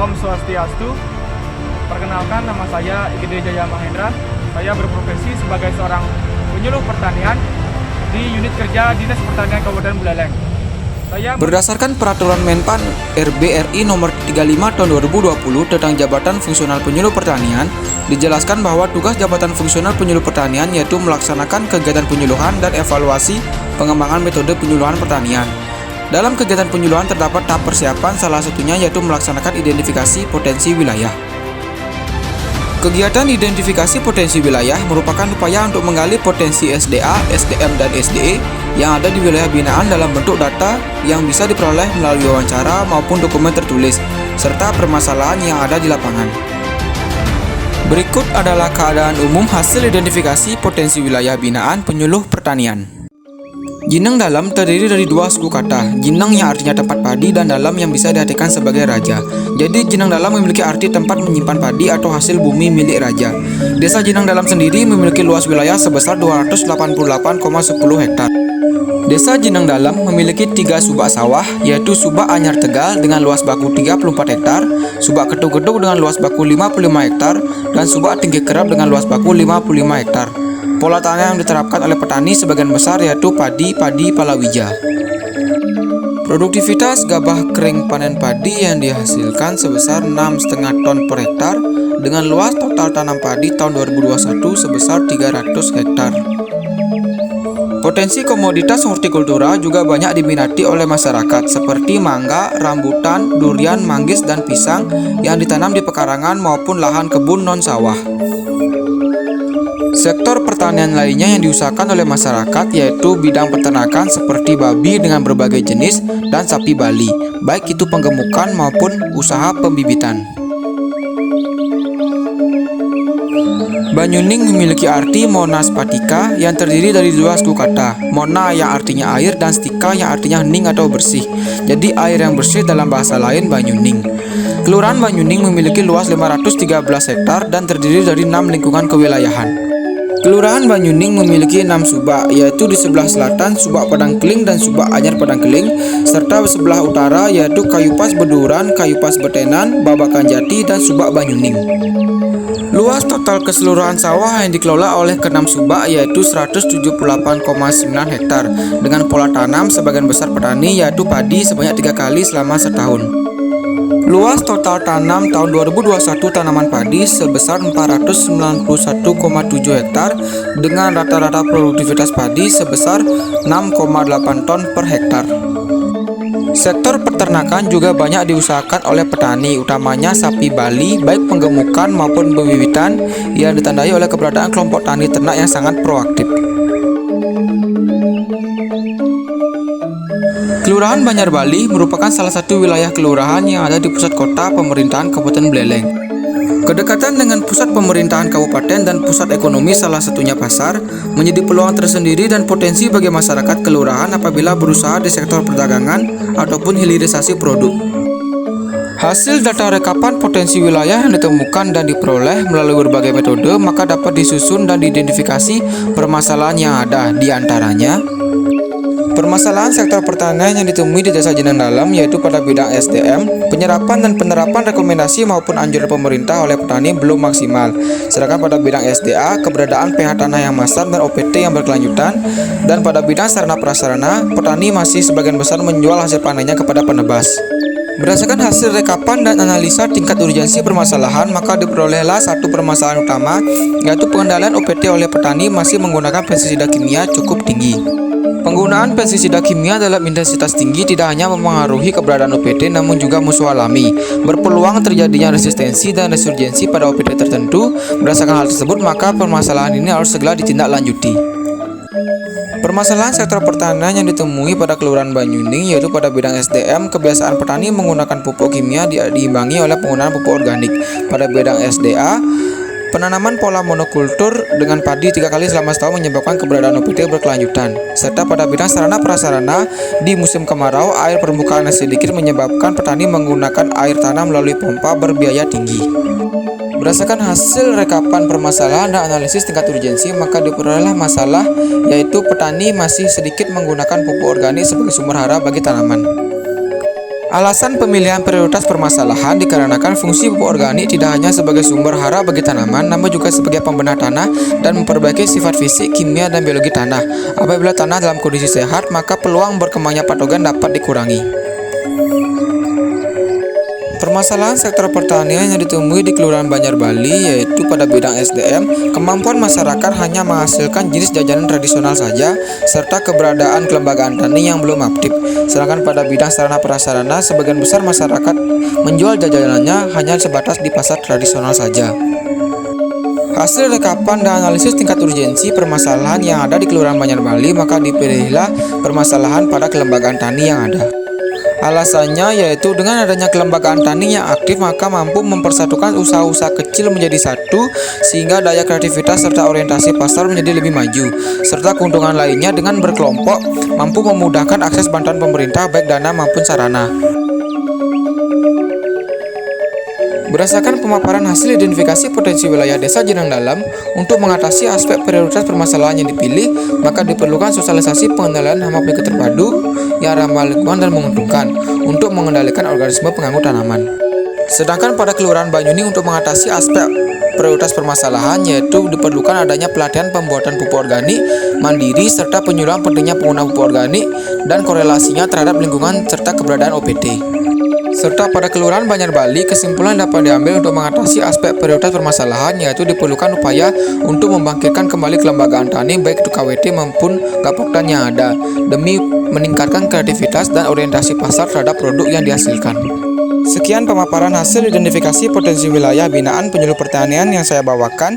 Om Swastiastu. Perkenalkan, nama saya Igede Jaya Mahendra. Saya berprofesi sebagai seorang penyuluh pertanian di unit kerja Dinas Pertanian Kabupaten Buleleng. Berdasarkan Peraturan Menpan RB RI Nomor 35 Tahun 2020 tentang Jabatan Fungsional Penyuluh Pertanian, dijelaskan bahwa tugas Jabatan Fungsional Penyuluh Pertanian yaitu melaksanakan kegiatan penyuluhan dan evaluasi pengembangan metode penyuluhan pertanian. Dalam kegiatan penyuluhan terdapat tahap persiapan, salah satunya yaitu melaksanakan identifikasi potensi wilayah. Kegiatan identifikasi potensi wilayah merupakan upaya untuk menggali potensi SDA, SDM, dan SDE yang ada di wilayah binaan dalam bentuk data yang bisa diperoleh melalui wawancara maupun dokumen tertulis, serta permasalahan yang ada di lapangan. Berikut adalah keadaan umum hasil identifikasi potensi wilayah binaan penyuluh pertanian. Jineng dalam terdiri dari dua suku kata, jineng yang artinya tempat padi dan dalam yang bisa diartikan sebagai raja. Jadi jineng dalam memiliki arti tempat menyimpan padi atau hasil bumi milik raja. Desa Jineng dalam sendiri memiliki luas wilayah sebesar 288,10 hektar. Desa Jineng dalam memiliki 3 subak sawah, yaitu subak Anyar Tegal dengan luas baku 34 hektar, subak Ketuk-Ketuk dengan luas baku 55 hektar, dan subak Tinggi Kerap dengan luas baku 55 hektar. Pola tanam yang diterapkan oleh petani sebagian besar yaitu padi palawija. Produktivitas gabah kering panen padi yang dihasilkan sebesar 6,5 ton per hektar dengan luas total tanam padi tahun 2021 sebesar 300 hektar. Potensi komoditas hortikultura juga banyak diminati oleh masyarakat seperti mangga, rambutan, durian, manggis, dan pisang yang ditanam di pekarangan maupun lahan kebun non-sawah. Sektor pertanian lainnya yang diusahakan oleh masyarakat yaitu bidang peternakan seperti babi dengan berbagai jenis dan sapi Bali, baik itu penggemukan maupun usaha pembibitan. Banyuning memiliki arti Mona Spatika yang terdiri dari dua suku kata, Mona yang artinya air dan Stika yang artinya hening atau bersih. Jadi air yang bersih dalam bahasa lain Banyuning. Kelurahan Banyuning memiliki luas 513 hektar dan terdiri dari 6 lingkungan kewilayahan. Kelurahan Banyuning memiliki 6 subak, yaitu di sebelah selatan Subak Padang Keling dan Subak Anyar Padang Keling, serta sebelah utara yaitu Kayupas Beduran, Kayupas Betenan, Babakan Jati, dan Subak Banyuning. Luas total keseluruhan sawah yang dikelola oleh ke-6 subak yaitu 178,9 hektar dengan pola tanam sebagian besar petani yaitu padi sebanyak 3 kali selama setahun. Luas total tanam tahun 2021 tanaman padi sebesar 491,7 hektar dengan rata-rata produktivitas padi sebesar 6,8 ton per hektar. Sektor peternakan juga banyak diusahakan oleh petani, utamanya sapi Bali, baik penggemukan maupun pembibitan yang ditandai oleh keberadaan kelompok tani ternak yang sangat proaktif. Kelurahan Banjar Bali merupakan salah satu wilayah kelurahan yang ada di pusat kota pemerintahan Kabupaten Buleleng. Kedekatan dengan pusat pemerintahan kabupaten dan pusat ekonomi salah satunya pasar menjadi peluang tersendiri dan potensi bagi masyarakat kelurahan apabila berusaha di sektor perdagangan ataupun hilirisasi produk. Hasil data rekapan potensi wilayah yang ditemukan dan diperoleh melalui berbagai metode maka dapat disusun dan diidentifikasi permasalahan yang ada, di antaranya permasalahan sektor pertanian yang ditemui di Desa Jineng Dalam yaitu pada bidang SDM, penyerapan dan penerapan rekomendasi maupun anjuran pemerintah oleh petani belum maksimal. Sedangkan pada bidang SDA, keberadaan pH tanah yang masam dan OPT yang berkelanjutan. Dan pada bidang sarana prasarana, petani masih sebagian besar menjual hasil panennya kepada penebas. Berdasarkan hasil rekapan dan analisa tingkat urgensi permasalahan, maka diperolehlah satu permasalahan utama, yaitu pengendalian OPT oleh petani masih menggunakan pestisida kimia cukup tinggi. Penggunaan pestisida kimia dalam intensitas tinggi tidak hanya mempengaruhi keberadaan OPT namun juga musuh alami. Berpeluang terjadinya resistensi dan resurgensi pada OPT tertentu. Berdasarkan hal tersebut, maka permasalahan ini harus segera ditindaklanjuti. Permasalahan sektor pertanian yang ditemui pada Kelurahan Banyuning yaitu pada bidang SDM, kebiasaan petani menggunakan pupuk kimia diimbangi oleh penggunaan pupuk organik. Pada bidang SDA, penanaman pola monokultur dengan padi 3 kali selama setahun menyebabkan keberadaan OPT berkelanjutan. Serta pada bidang sarana prasarana, di musim kemarau air permukaan yang sedikit menyebabkan petani menggunakan air tanah melalui pompa berbiaya tinggi. Berdasarkan hasil rekapan permasalahan dan analisis tingkat urgensi, maka diperolehlah masalah yaitu petani masih sedikit menggunakan pupuk organik sebagai sumber hara bagi tanaman. Alasan pemilihan prioritas permasalahan dikarenakan fungsi pupuk organik tidak hanya sebagai sumber hara bagi tanaman, namun juga sebagai pembenar tanah dan memperbaiki sifat fisik, kimia, dan biologi tanah. Apabila tanah dalam kondisi sehat, maka peluang berkembangnya patogen dapat dikurangi. Permasalahan sektor pertanian yang ditemui di Kelurahan Banjar Bali yaitu pada bidang SDM, kemampuan masyarakat hanya menghasilkan jenis jajanan tradisional saja, serta keberadaan kelembagaan tani yang belum aktif. Sedangkan pada bidang sarana prasarana, sebagian besar masyarakat menjual jajanannya hanya sebatas di pasar tradisional saja. Hasil rekapan dan analisis tingkat urgensi permasalahan yang ada di Kelurahan Banjar Bali, maka dipilihlah permasalahan pada kelembagaan tani yang ada. Alasannya yaitu dengan adanya kelembagaan tani yang aktif maka mampu mempersatukan usaha-usaha kecil menjadi satu sehingga daya kreativitas serta orientasi pasar menjadi lebih maju. Serta keuntungan lainnya dengan berkelompok mampu memudahkan akses bantuan pemerintah baik dana maupun sarana. Berdasarkan pemaparan hasil identifikasi potensi wilayah Desa Jenang Dalam, untuk mengatasi aspek prioritas permasalahan yang dipilih, maka diperlukan sosialisasi pengendalian hama penyakit terpadu yang ramah lingkungan dan menguntungkan untuk mengendalikan organisme pengganggu tanaman. Sedangkan pada Kelurahan Banyuni untuk mengatasi aspek prioritas permasalahan yaitu diperlukan adanya pelatihan pembuatan pupuk organik mandiri serta penyuluhan pentingnya penggunaan pupuk organik dan korelasinya terhadap lingkungan serta keberadaan OPT. Serta pada Kelurahan Banjar Bali, kesimpulan dapat diambil untuk mengatasi aspek prioritas permasalahan yaitu diperlukan upaya untuk membangkitkan kembali kelembagaan tani baik itu KWT maupun Gapoktan yang ada demi meningkatkan kreativitas dan orientasi pasar terhadap produk yang dihasilkan. Sekian pemaparan hasil identifikasi potensi wilayah binaan penyuluh pertanian yang saya bawakan.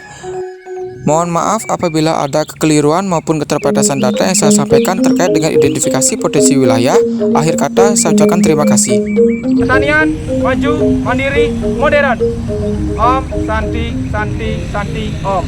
Mohon maaf apabila ada kekeliruan maupun keterbatasan data yang saya sampaikan terkait dengan identifikasi potensi wilayah. Akhir kata, saya ucapkan terima kasih. Pertanian maju, mandiri, modern. Om Santi Santi Santi Om.